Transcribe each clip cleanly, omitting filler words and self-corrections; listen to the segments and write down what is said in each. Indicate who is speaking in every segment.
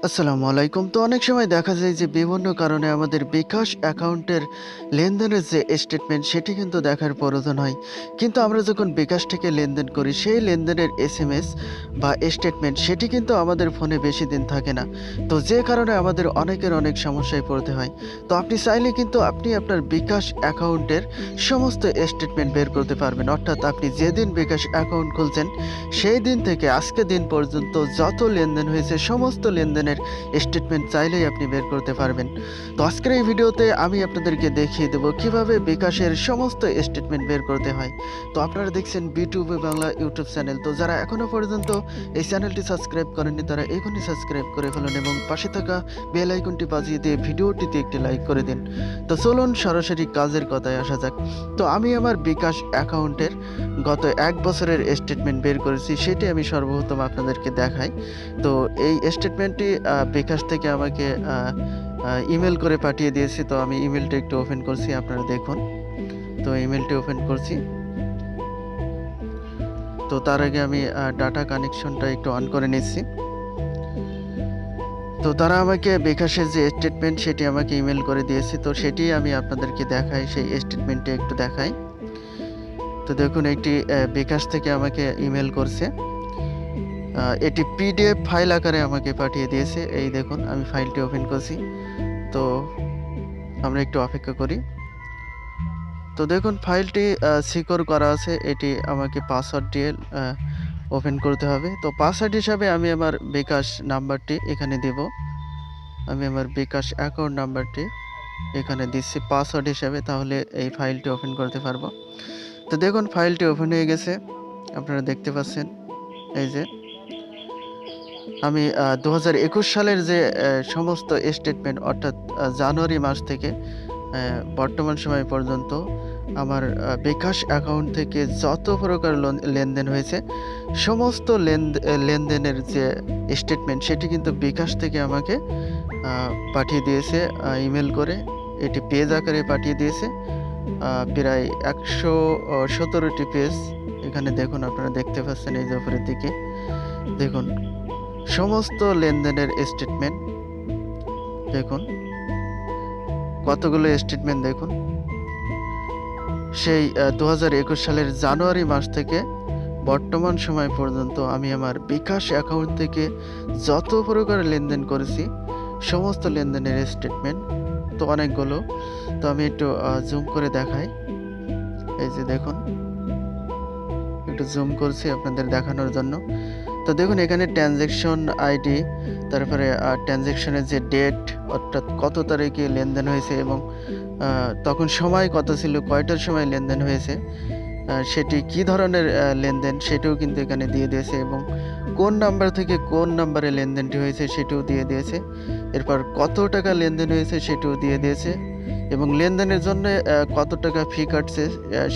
Speaker 1: আসসালামু আলাইকুম। তো অনেক সময় দেখা যায় যে বিভিন্ন কারণে আমাদের বিকাশ অ্যাকাউন্টের লেনদেনের যে স্টেটমেন্ট সেটি কিন্তু দেখার প্রয়োজন হয়। কিন্তু আমরা যখন বিকাশ থেকে লেনদেন করি সেই লেনদেনের এসএমএস বা স্টেটমেন্ট সেটি কিন্তু আমাদের ফোনে বেশি দিন থাকে না। তো যে কারণে আমাদের অনেকের অনেক সমস্যায় পড়তে হয়। তো আপনি চাইলে কিন্তু আপনি আপনার বিকাশ অ্যাকাউন্টের সমস্ত স্টেটমেন্ট বের করতে পারবেন। অর্থাৎ আপনি যেদিন বিকাশ অ্যাকাউন্ট খুলছেন সেই দিন থেকে আজকের দিন পর্যন্ত যত লেনদেন হয়েছে সমস্ত লেনদেনের স্টেটমেন্ট চাইলেই আপনি বের করতে পারবেন। তো আজকের এই ভিডিওতে আমি আপনাদেরকে দেখিয়ে দেব কিভাবে বিকাশের সমস্ত স্টেটমেন্ট বের করতে হয়। তো আপনারা দেখছেন বিটুবে বাংলা ইউটিউব চ্যানেল। তো যারা এখনো পর্যন্ত এই চ্যানেলটি সাবস্ক্রাইব করেননি তারা এখনই সাবস্ক্রাইব করে ফেলুন এবং পাশে থাকা বেল আইকনটি বাজিয়ে দিয়ে ভিডিওটিতে একটি লাইক করে দিন। তো চলুন সরাসরি কাজের কথায় আসা যাক। তো আমি আমার বিকাশ অ্যাকাউন্টের গত ১ বছরের স্টেটমেন্ট বের করেছি, সেটি আমি সর্বপ্রথম আপনাদেরকে দেখাই। তো এই স্টেটমেন্টটি বিকাশ থেকে আমাকে ইমেল করে পাঠিয়ে দিয়েছে। তো আমি ইমেলটা একটু ওপেন করছি, আপনারা দেখুন। তো ইমেলটি ওপেন করছি। তো তার আগে আমি ডাটা কানেকশনটা একটু অন করে নিচ্ছি। তো তারা আমাকে বিকাশের যে স্টেটমেন্ট সেটি আমাকে ইমেল করে দিয়েছে। তো সেটি আমি আপনাদেরকে দেখাই, সেই স্টেটমেন্টটি একটু দেখাই। তো দেখুন একটি বিকাশ থেকে আমাকে ইমেল করছে। এটি পিডিএফ ফাইল আকারে আমাকে পাঠিয়ে দিয়েছে। এই দেখুন আমি ফাইলটি ওপেন করছি। তো আমরা একটু অপেক্ষা করি। তো দেখুন ফাইলটি সিকিউর করা আছে। এটি আমাকে পাসওয়ার্ড দিয়ে ওপেন করতে হবে। তো পাসওয়ার্ড হিসাবে আমি আমার বিকাশ নাম্বারটি এখানে দেব। আমি আমার বিকাশ অ্যাকাউন্ট নাম্বারটি এখানে দিচ্ছি পাসওয়ার্ড হিসাবে, তাহলে এই ফাইলটি ওপেন করতে পারবো। তো দেখুন ফাইলটি ওপেন হয়ে গেছে, আপনারা দেখতে পাচ্ছেন। এই যে আমি ২০২১ সালের যে সমস্ত স্টেটমেন্ট অর্থাৎ জানুয়ারি মাস থেকে বর্তমান সময় পর্যন্ত আমার বিকাশ অ্যাকাউন্ট থেকে যত প্রকার লেনদেন হয়েছে সমস্ত লেনদেনের যে স্টেটমেন্ট সেটি কিন্তু বিকাশ থেকে আমাকে পাঠিয়ে দিয়েছে ইমেল করে। এটি পেজ আকারে পাঠিয়ে দিয়েছে প্রায় ১১৭টি পেজ। এখানে দেখুন, আপনারা দেখতে পাচ্ছেন এই যে উপরের দিকে দেখুন সমস্ত লেনদেনের স্টেটমেন্ট। দেখুন কতগুলো স্টেটমেন্ট দেখুন, সেই ২০২১ সালের জানুয়ারি মাস থেকে বর্তমান সময় পর্যন্ত আমি আমার বিকাশ অ্যাকাউন্ট থেকে যত প্রকার লেনদেন করেছি সমস্ত লেনদেনের স্টেটমেন্ট। তো অনেকগুলো। তো আমি একটু জুম করে দেখাই। এই যে দেখুন, একটু জুম করছি আপনাদের দেখানোর জন্য। তো দেখুন এখানে ট্রানজ্যাকশন আইডি, তারপরে ট্রানজ্যাকশনের যে ডেট অর্থাৎ কত তারিখে লেনদেন হয়েছে এবং তখন সময় কত ছিল, কয়টার সময় লেনদেন হয়েছে, সেটি কি ধরনের লেনদেন সেটিও কিন্তু এখানে দিয়ে দিয়েছে এবং কোন নাম্বার থেকে কোন নাম্বারে লেনদেনটি হয়েছে সেটিও দিয়ে দিয়েছে। এরপর কত টাকা লেনদেন হয়েছে সেটিও দিয়ে দিয়েছে এবং লেনদেনের জন্য কত টাকা ফি কাটছে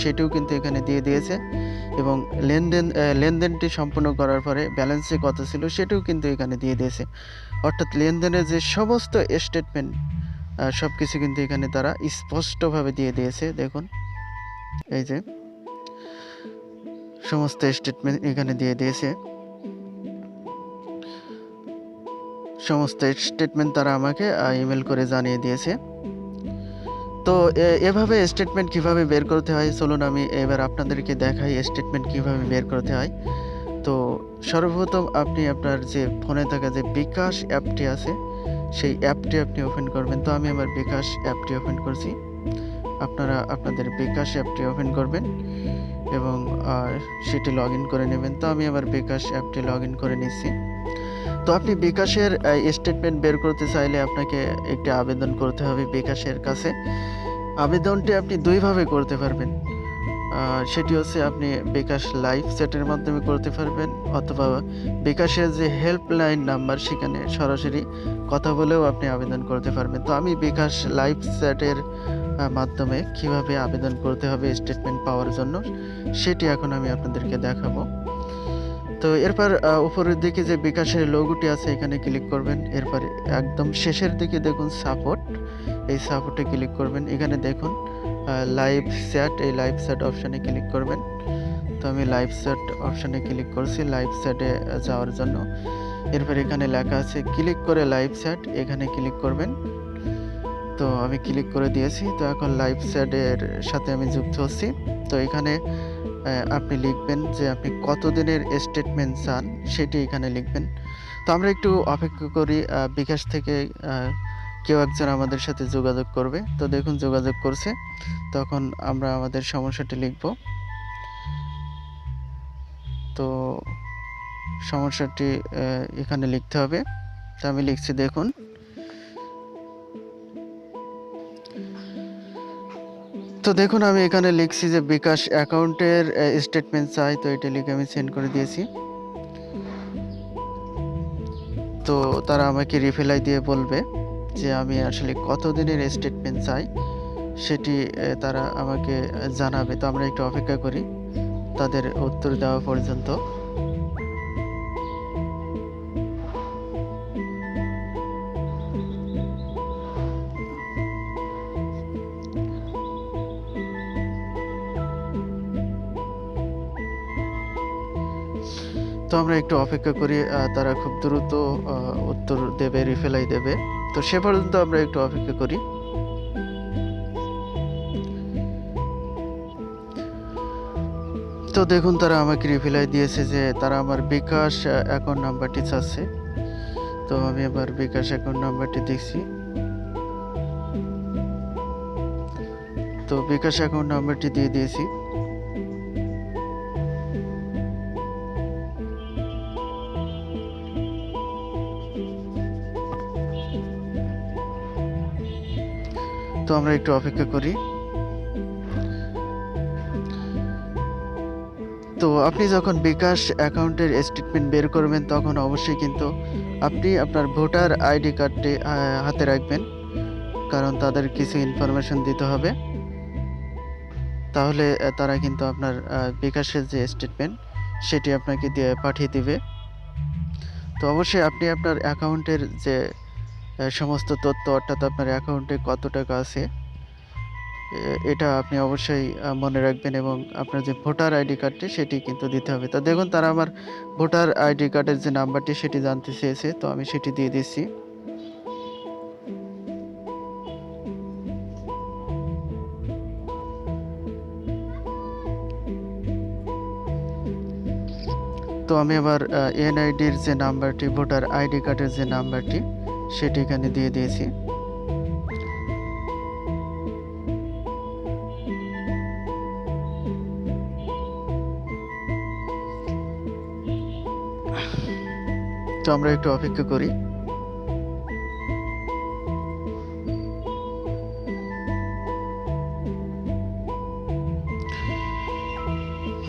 Speaker 1: সেটিও কিন্তু এখানে দিয়ে দিয়েছে এবং লেনদেনটি সম্পূর্ণ করার পরে ব্যালেন্সে কত ছিল সেটিও কিন্তু এখানে দিয়ে দিয়েছে। অর্থাৎ লেনদেনের যে সমস্ত স্টেটমেন্ট সব কিছু কিন্তু এখানে তারা স্পষ্টভাবে দিয়ে দিয়েছে। দেখুন এই যে সমস্ত স্টেটমেন্ট এখানে দিয়ে দিয়েছে। সমস্ত স্টেটমেন্ট তারা আমাকে ইমেল করে জানিয়ে দিয়েছে। তো এভাবে স্টেটমেন্ট কিভাবে বের করতে হয় চলুন আমি এবার আপনাদেরকে দেখাই স্টেটমেন্ট কিভাবে বের করতে হয়। তো সর্বপ্রথম আপনি আপনার যে ফোনে থাকা যে বিকাশ অ্যাপটি আছে সেই অ্যাপটি আপনি ওপেন করবেন। তো আমি আমার বিকাশ অ্যাপটি ওপেন করছি, আপনারা আপনাদের বিকাশ অ্যাপটি ওপেন করবেন এবং সেটি লগ ইন করে নেবেন। তো আমি আমার বিকাশ অ্যাপটি লগ ইন করে নিচ্ছি। তো আপনি বিকাশের স্টেটমেন্ট বের করতে চাইলে আপনাকে একটি আবেদন করতে হবে বিকাশের কাছে। আবেদনটি আপনি দুইভাবে করতে পারবেন। সেটি হচ্ছে আপনি বিকাশ লাইভ চ্যাটের মাধ্যমে করতে পারবেন অথবা বিকাশের যে হেল্পলাইন নাম্বার সেখানে সরাসরি কথা বলেও আপনি আবেদন করতে পারবেন। তো আমি বিকাশ লাইভ চ্যাটের মাধ্যমে কিভাবে আবেদন করতে হবে স্টেটমেন্ট পাওয়ার জন্য সেটি এখন আমি আপনাদেরকে দেখাবো। তো এরপর উপরের দিকে যে বিকাশের লোগোটি আছে এখানে ক্লিক করবেন। এরপর একদম শেষের দিকে দেখুন সাপোর্ট, এই সাপোর্টে ক্লিক করবেন। এখানে দেখুন লাইভ চ্যাট, এই লাইভ চ্যাট অপশানে ক্লিক করবেন। তো আমি লাইভ চ্যাট অপশানে ক্লিক করছি লাইভ চ্যাটে যাওয়ার জন্য। এরপর এখানে লেখা আছে ক্লিক করে লাইভ চ্যাট, এখানে ক্লিক করবেন। তো আমি ক্লিক করে দিয়েছি। তো এখন লাইভ চ্যাটের সাথে আমি যুক্ত হচ্ছি। তো এখানে আপনি লিখবেন যে আপনি কতদিনের স্টেটমেন্ট চান সেটি এখানে লিখবেন। তো আমরা একটু অপেক্ষা করি, বিকাশ থেকে কেউ একজন আমাদের সাথে যোগাযোগ করবে। তো দেখুন যোগাযোগ করছে, তখন আমরা আমাদের সমস্যাটি লিখব। তো সমস্যাটি এখানে লিখতে হবে। তো আমি লিখছি, দেখুন। তো দেখুন আমি এখানে লিখছি যে বিকাশ অ্যাকাউন্টের স্টেটমেন্ট চাই। তো এটা লিখে আমি সেন্ড করে দিয়েছি। তো তারা আমাকে রিপ্লাই দিয়ে বলবে যে আমি আসলে কতদিনের স্টেটমেন্ট চাই সেটি তারা আমাকে জানাবে। তো আমরা একটু অপেক্ষা করি তাদের উত্তর দেওয়া পর্যন্ত। তো আমরা একটু অপেক্ষা করি, তারা খুব দ্রুত উত্তর দেবে, রিপ্লাই দেবে। তো সে পর্যন্ত আমরা একটু অপেক্ষা করি। তো দেখুন তারা আমাকে রিপ্লাই দিয়েছে যে তারা আমার বিকাশ অ্যাকাউন্ট নাম্বারটি চাচ্ছে। তো আমি এবার বিকাশ অ্যাকাউন্ট নাম্বারটি দেখছি। তো বিকাশ অ্যাকাউন্ট নাম্বারটি দিয়ে দিয়েছি। তো আমরা একটু অপেক্ষা করি। তো আপনি যখন বিকাশ অ্যাকাউন্টের স্টেটমেন্ট বের করবেন তখন অবশ্যই কিন্তু আপনি আপনার ভোটার আইডি কার্ডটি হাতে রাখবেন, কারণ তাদের কিছু ইনফরমেশন দিতে হবে। তাহলে তারা কিন্তু আপনার বিকাশের যে স্টেটমেন্ট সেটি আপনাকে দিয়ে পাঠিয়ে দিবে। তো অবশ্যই আপনি আপনার অ্যাকাউন্টের যে সমস্ত তথ্য, অর্থাৎ আপনার অ্যাকাউন্টে কত টাকা আছে এটা আপনি অবশ্যই মনে রাখবেন, এবং আপনার যে ভোটার আইডি কার্ডটি সেটি কিন্তু দিতে হবে। তো দেখুন তারা আমার ভোটার আইডি কার্ডের যে নাম্বারটি সেটি জানতে চেয়েছে, তো আমি সেটি দিয়ে দিচ্ছি। তো আমি আবার এনআইডির যে নাম্বারটি, ভোটার আইডি কার্ডের যে নাম্বারটি সেটি এখানে দিয়ে দিয়েছি। তো আমরা একটু অপেক্ষা করি।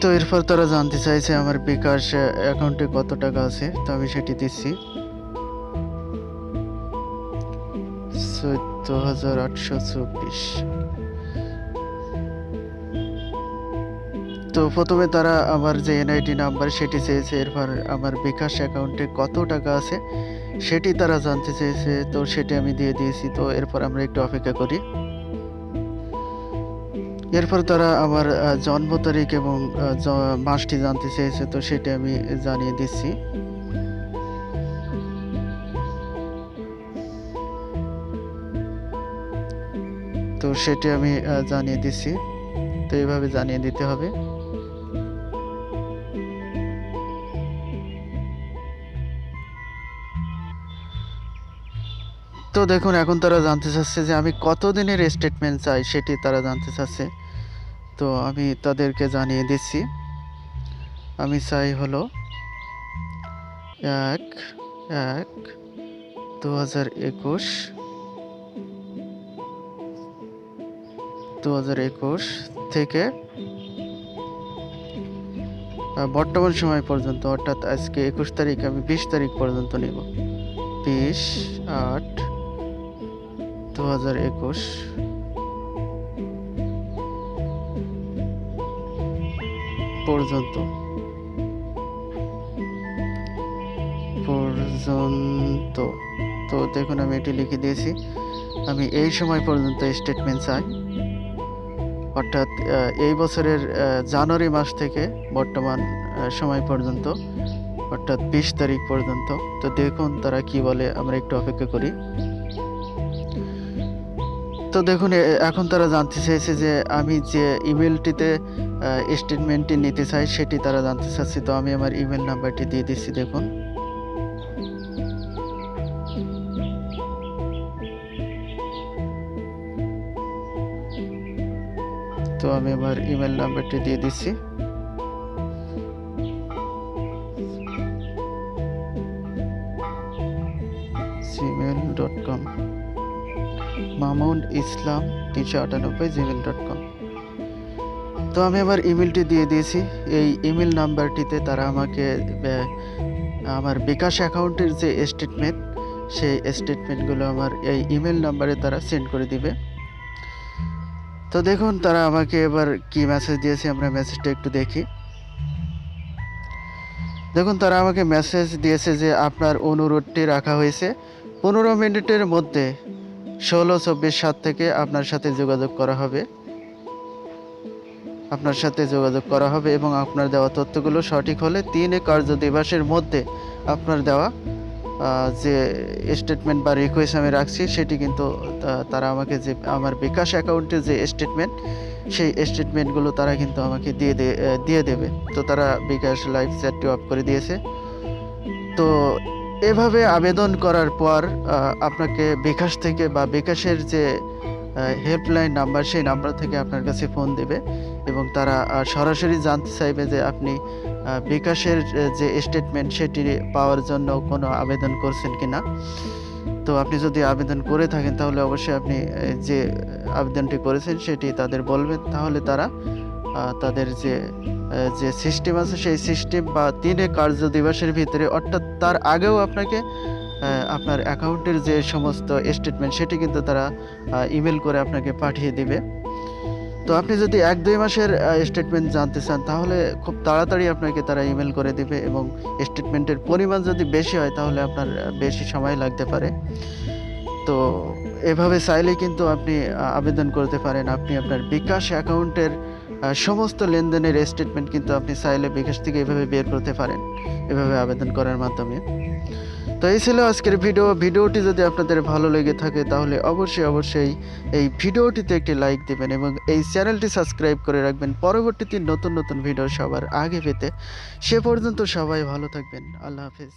Speaker 1: তো এরপর তারা জানতে চাইছে আমার বিকাশ অ্যাকাউন্টে কত টাকা আছে। তো আমি সেটি দিচ্ছি 14,824। তো প্রথমে তারা আমার যে এনআইডি নাম্বার সেটি চেয়েছে, এরপর আমার বিকাশ অ্যাকাউন্টে কত টাকা আছে সেটি তারা জানতে চেয়েছে। তো সেটি আমি দিয়ে দিয়েছি। তো এরপর আমরা একটু অপেক্ষা করি। এরপর তারা আমার জন্ম তারিখ এবং মাসটি জানতে চেয়েছে। তো সেটি আমি জানিয়ে দিচ্ছি। তো সেটি আমি জানিয়ে দিচ্ছি। তো এইভাবে জানিয়ে দিতে হবে। তো দেখুন এখন তারা জানতে চাচ্ছে যে আমি কতদিনের স্টেটমেন্ট চাই সেটি তারা জানতে চাচ্ছে। তো আমি তাদেরকে জানিয়ে দিচ্ছি আমি চাই হলো 1/1/2021 থেকে বর্তমান সময় পর্যন্ত, অর্থাৎ আজকে 21 তারিখ, আমি 20 তারিখ পর্যন্ত নেব। 20/8/2021 পর্যন্ত। তো দেখুন আমি এটি লিখে দিয়েছি। আমি এই সময় পর্যন্ত স্টেটমেন্ট চাই। অর্থাৎ এই বছরের জানুয়ারি মাস থেকে বর্তমান সময় পর্যন্ত, অর্থাৎ 20 তারিখ পর্যন্ত। তো দেখুন তারা কি বলে, আমরা একটু অপেক্ষা করি। তো দেখুন এখন তারা জানতে চাইছে যে আমি যে ইমেলটিতে স্টেটমেন্টটি নিতে চাই সেটি তারা জানতে চাচ্ছে। তো আমি আমার ইমেল নাম্বারটি দিয়ে দিচ্ছি। দেখুন তো আমি আমার ইমেল নাম্বারটি দিয়ে দিচ্ছি। gmail.com মামুন ইসলাম 398 gmail.com। তো আমি আমার ইমেলটি দিয়ে দিয়েছি। এই ইমেল নাম্বারটিতে তারা আমাকে আমার বিকাশ অ্যাকাউন্টের যে স্টেটমেন্ট, সেই স্টেটমেন্টগুলো আমার এই ইমেল নাম্বারে তারা সেন্ড করে দিবে। তো দেখুন তারা আমাকে এবার কি মেসেজ দিয়েছে, আমরা মেসেজটা একটু দেখি। দেখুন তারা আমাকে মেসেজ দিয়েছে যে আপনার অনুরোধটি রাখা হয়েছে, 15 মিনিটের মধ্যে 1624 থেকে আপনার সাথে যোগাযোগ করা হবে। এবং আপনার দেওয়া তথ্যগুলো সঠিক হলে 3 কার্য দিবসের মধ্যে আপনার দেওয়া যে স্টেটমেন্ট বা রিকোয়েস্ট আমি রাখছি সেটি কিন্তু তারা আমাকে যে আমার বিকাশ অ্যাকাউন্টের যে স্টেটমেন্ট, সেই স্টেটমেন্টগুলো তারা কিন্তু আমাকে দিয়ে দেবে। তো তারা বিকাশ লাইভ চ্যাটটি অফ করে দিয়েছে। তো এভাবে আবেদন করার পর আপনাকে বিকাশ থেকে বা বিকাশের যে হেল্পলাইন নাম্বার, সেই নাম্বার থেকে আপনার কাছে ফোন দেবে এবং তারা সরাসরি জানতে চাইবে যে আপনি বিকাশের যে স্টেটমেন্ট সেটি পাওয়ার জন্য কোনো আবেদন করছেন কিনা। তো আপনি যদি আবেদন করে থাকেন তাহলে অবশ্যই আপনি যে আবেদনটি করেছেন সেটি তাদের বলবেন। তাহলে তারা তাদের যে সিস্টেম আছে সেই সিস্টেম বা 3 কার্য দিবসের ভিতরে, অর্থাৎ তার আগেও আপনাকে আপনার অ্যাকাউন্টের যে সমস্ত স্টেটমেন্ট সেটি কিন্তু তারা ইমেল করে আপনাকে পাঠিয়ে দিবে। তো আপনি যদি 1-2 মাসের স্টেটমেন্ট জানতে চান তাহলে খুব তাড়াতাড়ি আপনাকে তারা ইমেল করে দিবে, এবং স্টেটমেন্টের পরিমাণ যদি বেশি হয় তাহলে আপনার বেশি সময় লাগতে পারে। তো এভাবে চাইলে কিন্তু আপনি আবেদন করতে পারেন। আপনি আপনার বিকাশ অ্যাকাউন্টের সমস্ত লেনদেনের স্টেটমেন্ট কিন্তু আপনি চাইলে বিকাশ থেকে এভাবে বের করতে পারেন, এভাবে আবেদন করার মাধ্যমে। তো এই ছিল আজকের ভিডিওটি যদি আপনাদের ভালো লেগে থাকে তাহলে অবশ্যই এই ভিডিওটিতে একটি লাইক দিবেন এবং এই চ্যানেলটি সাবস্ক্রাইব করে রাখবেন পরবর্তীতে নতুন ভিডিও সবার আগে পেতে। সে পর্যন্ত সবাই ভালো থাকবেন। আল্লাহ হাফেজ।